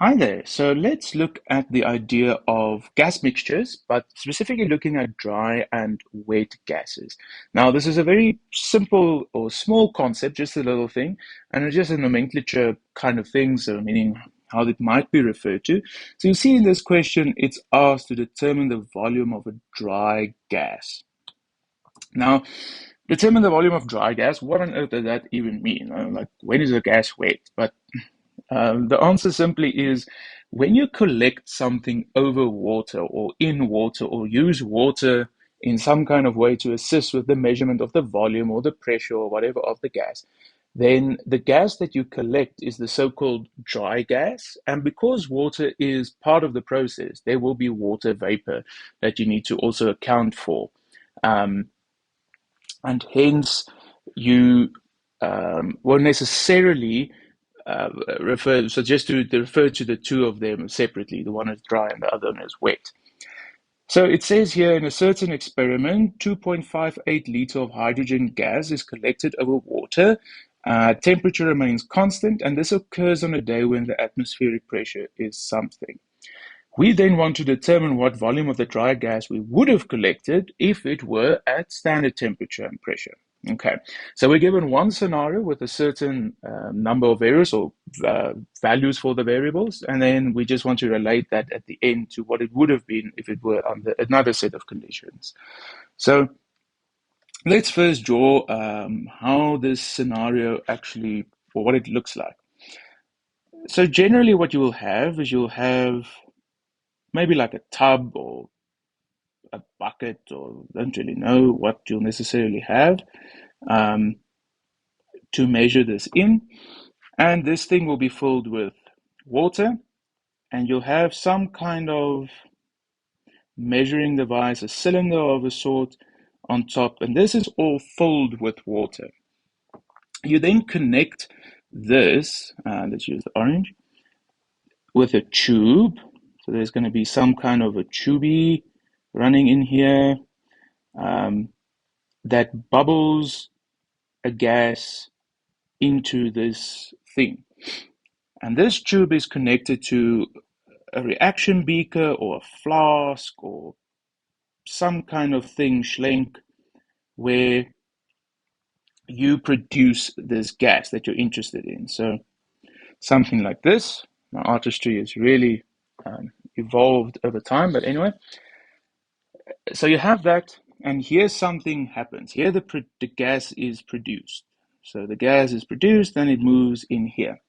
Hi there. So let's look at the idea of gas mixtures, but specifically looking at dry and wet gases. Now, this is a very simple or small concept, just a little thing, and it's just a nomenclature kind of thing, so meaning how it might be referred to. So you see in this question, it's asked to determine the volume of a dry gas. Now, determine the volume of dry gas, what on earth does that even mean? Like, when is a gas wet? But the answer simply is when you collect something over water or in water or use water in some kind of way to assist with the measurement of the volume or the pressure or whatever of the gas, then the gas that you collect is the so-called dry gas. And because water is part of the process, there will be water vapor that you need to also account for. Um, and hence, you won't necessarily so just to refer to the two of them separately, the one is dry and the other one is wet. So it says here in a certain experiment, 2.58 liter of hydrogen gas is collected over water. Temperature remains constant, and this occurs on a day when the atmospheric pressure is something. We then want to determine what volume of the dry gas we would have collected if it were at standard temperature and pressure. Okay, so we're given one scenario with a certain number of variables or values for the variables, and then we just want to relate that at the end to what it would have been if it were under another set of conditions. So let's first draw how this scenario actually, or what it looks like. So generally what you will have is you'll have maybe like a tub or a bucket, or don't really know what you'll necessarily have um, to measure this in. And this thing will be filled with water, and you'll have some kind of measuring device, a cylinder of a sort on top, and this is all filled with water. You then connect this, let's use the orange, with a tube. So there's going to be some kind of a tubey running in here um, that bubbles a gas into this thing. And this tube is connected to a reaction beaker or a flask or some kind of thing, schlenk, where you produce this gas that you're interested in. So something like this. Now, artistry has really evolved over time, but anyway, so you have that, and here something happens. Here the gas is produced. So the gas is produced, and it moves in here.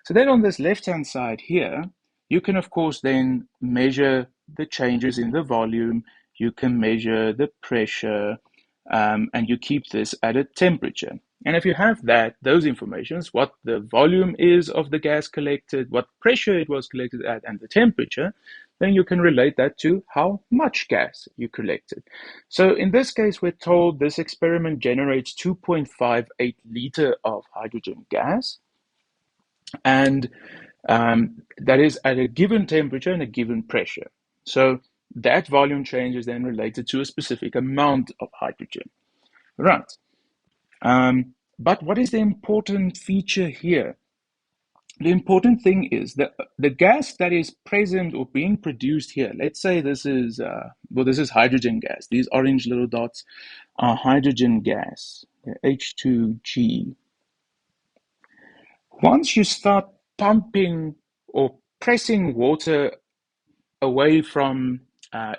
So then on this left-hand side here, you can, of course, then measure the changes in the volume. You can measure the pressure, and you keep this at a temperature. And if you have those informations, what the volume is of the gas collected, what pressure it was collected at, and the temperature, then you can relate that to how much gas you collected. So in this case, we're told this experiment generates 2.58 liter of hydrogen gas, and that is at a given temperature and a given pressure. So that volume change is then related to a specific amount of hydrogen. Right. But what is the important feature here? The important thing is that the gas that is present or being produced here, let's say this is, this is hydrogen gas. These orange little dots are hydrogen gas, H2G. Once you start pumping or pressing water away from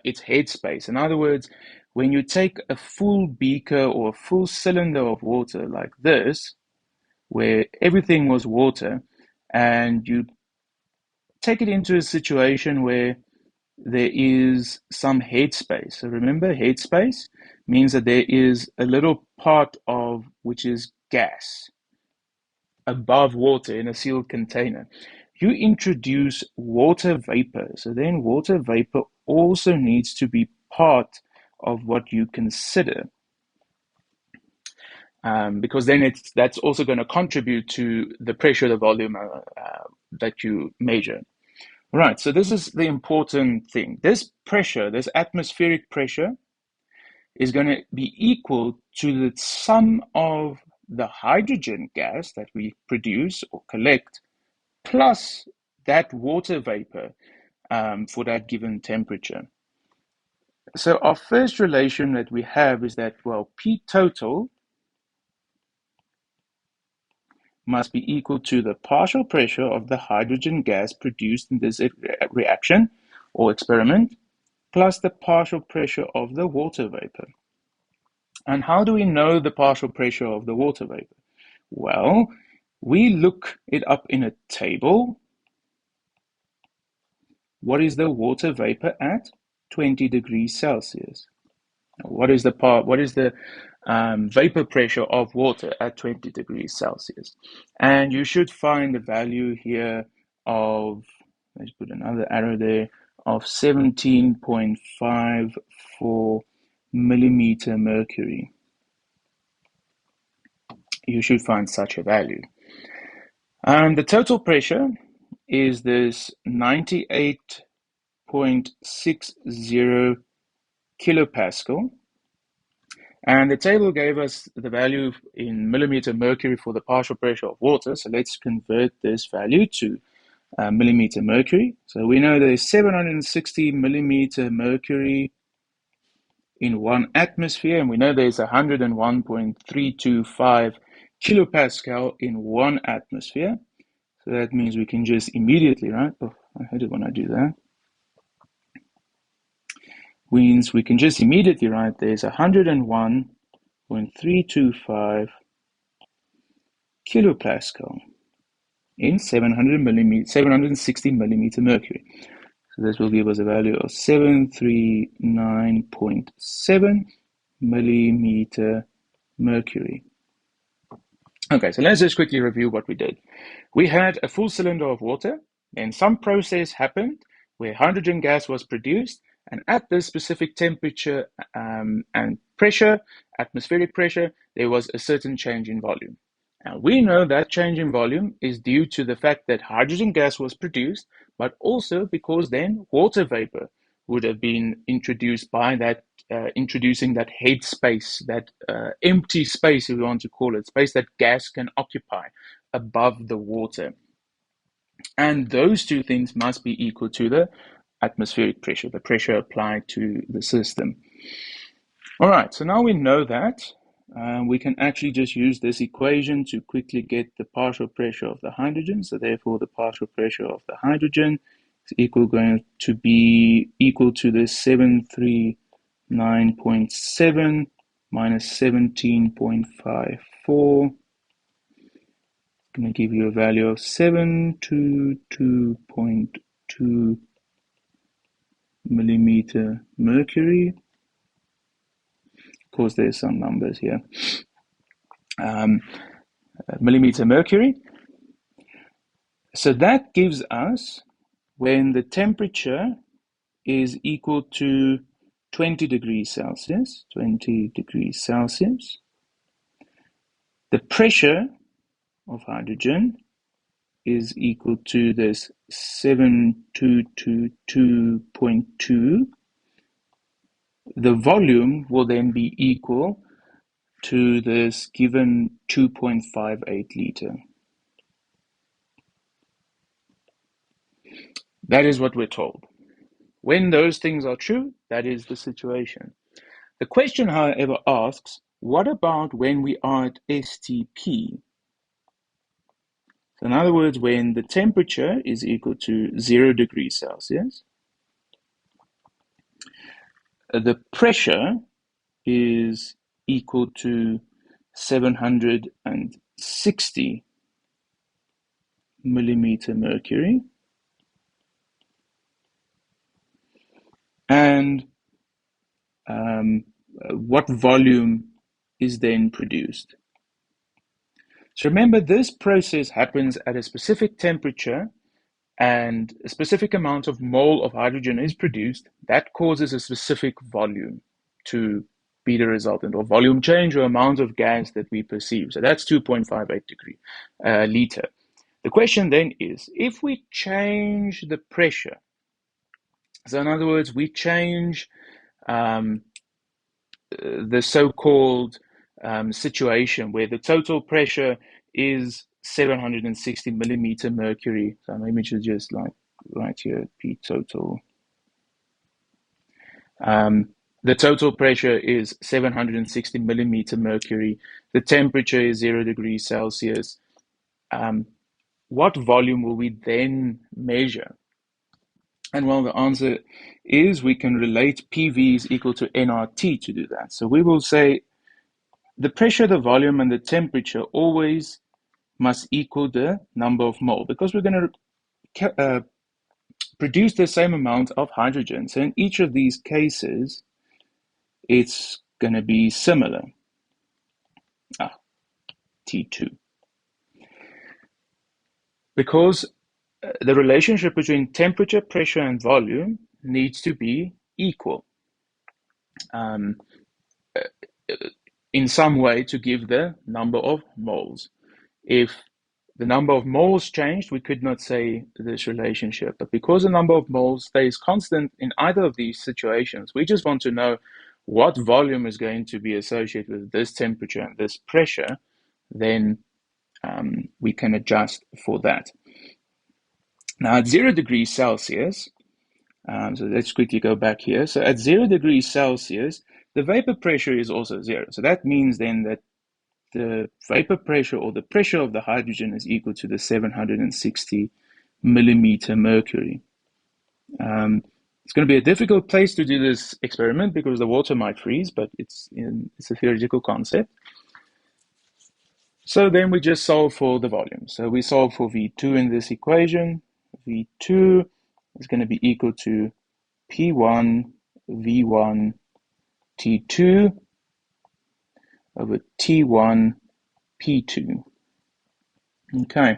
its headspace, in other words, when you take a full beaker or a full cylinder of water like this, where everything was water, and you take it into a situation where there is some headspace. So remember, headspace means that there is a little part of which is gas above water in a sealed container. You introduce water vapor. So then water vapor also needs to be part of what you consider. Because then that's also going to contribute to the pressure, the volume that you measure. Right, so this is the important thing. This pressure, this atmospheric pressure, is going to be equal to the sum of the hydrogen gas that we produce or collect plus that water vapor for that given temperature. So our first relation that we have is that, well, P total must be equal to the partial pressure of the hydrogen gas produced in this reaction or experiment plus the partial pressure of the water vapor. And how do we know the partial pressure of the water vapor? Well, we look it up in a table. What is the water vapor at 20 degrees Celsius? What is the vapor pressure of water at 20 degrees Celsius? And you should find the value here of, let's put another arrow there, of 17.54 millimeter mercury. You should find such a value. The total pressure is this 98.60 kilopascal. And the table gave us the value in millimeter mercury for the partial pressure of water. So let's convert this value to millimeter mercury. So we know there's 760 millimeter mercury in 1 atmosphere, and we know there's 101.325 kilopascal in 1 atmosphere. So that means we can just immediately, right? Oh, I hate it when I do that. Means we can just immediately write there's 101.325 kilopascal in 760 millimeter mercury. So this will give us a value of 739.7 millimeter mercury. Okay, so let's just quickly review what we did. We had a full cylinder of water, and some process happened where hydrogen gas was produced, and at this specific temperature and pressure, atmospheric pressure, there was a certain change in volume. Now we know that change in volume is due to the fact that hydrogen gas was produced, but also because then water vapor would have been introduced by that, introducing that head space, that empty space, if we want to call it, space that gas can occupy above the water. And those two things must be equal to the atmospheric pressure, the pressure applied to the system. All right, so now we know that. We can actually just use this equation to quickly get the partial pressure of the hydrogen. So therefore, the partial pressure of the hydrogen is going to be equal to the 739.7 minus 17.54. Going to give you a value of 722.2 millimeter mercury. Of course, there's some numbers here. Millimeter mercury. So that gives us when the temperature is equal to 20 degrees Celsius, the pressure of hydrogen is equal to this 722.2. The volume will then be equal to this given 2.58 liter. That is what we're told. When those things are true, that is the situation. The question, however, asks, what about when we are at STP? So in other words, when the temperature is equal to 0 degrees Celsius, the pressure is equal to 760 millimeter mercury, and what volume is then produced. So remember, this process happens at a specific temperature and a specific amount of mole of hydrogen is produced. That causes a specific volume to be the resultant, or volume change, or amount of gas that we perceive. So that's 2.58 liter. The question then is, if we change the pressure, so in other words, we change the so-called situation where the total pressure is 760 millimeter mercury. So maybe we should just like right here, P total. The total pressure is 760 millimeter mercury. The temperature is 0 degrees Celsius. What volume will we then measure? And well, the answer is we can relate PV is equal to nRT to do that. So we will say the pressure, the volume, and the temperature always must equal the number of mole because we're going to produce the same amount of hydrogen. So in each of these cases, it's going to be similar. T2. Because the relationship between temperature, pressure, and volume needs to be equal in some way to give the number of moles. If the number of moles changed, we could not say this relationship. But because the number of moles stays constant in either of these situations, we just want to know what volume is going to be associated with this temperature and this pressure, then we can adjust for that. Now at 0 degrees Celsius, so let's quickly go back here. So at 0 degrees Celsius, the vapor pressure is also 0. So that means then that the vapor pressure or the pressure of the hydrogen is equal to the 760 millimeter mercury. It's going to be a difficult place to do this experiment because the water might freeze, but it's a theoretical concept. So then we just solve for the volume. So we solve for V2 in this equation. V2 is going to be equal to P1 V1 T2 over T1 P2. Okay.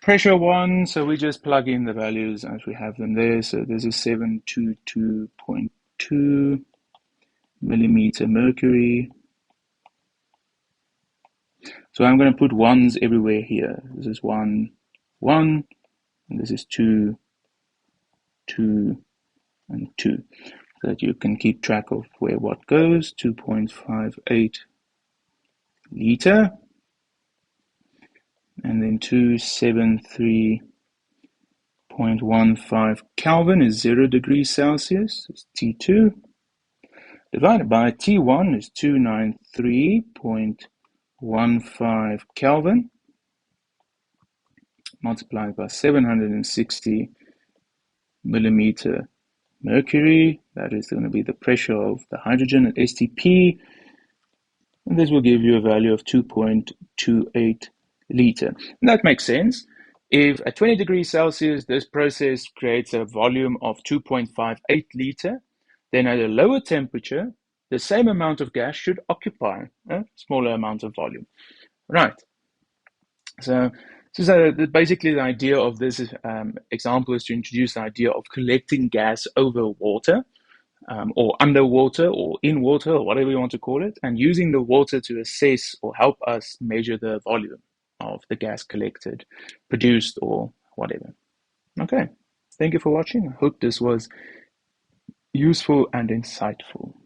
Pressure 1, so we just plug in the values as we have them there. So this is 722.2 millimeter mercury. So I'm going to put ones everywhere here. This is 1, 1, and this is 2, 2, and 2. So that you can keep track of where what goes. 2.58 liter. And then 273.15 Kelvin is 0 degrees Celsius. It's T2. Divided by T1 is 293.15 Kelvin. Multiplied by 760 millimeter mercury. That is going to be the pressure of the hydrogen at STP. And this will give you a value of 2.28 liter. And that makes sense. If at 20 degrees Celsius, this process creates a volume of 2.58 liter, then at a lower temperature, the same amount of gas should occupy a smaller amount of volume. Right. So basically the idea of this example is to introduce the idea of collecting gas over water. Or underwater or in water or whatever you want to call it, and using the water to assess or help us measure the volume of the gas collected, produced, or whatever. Okay, thank you for watching. I hope this was useful and insightful.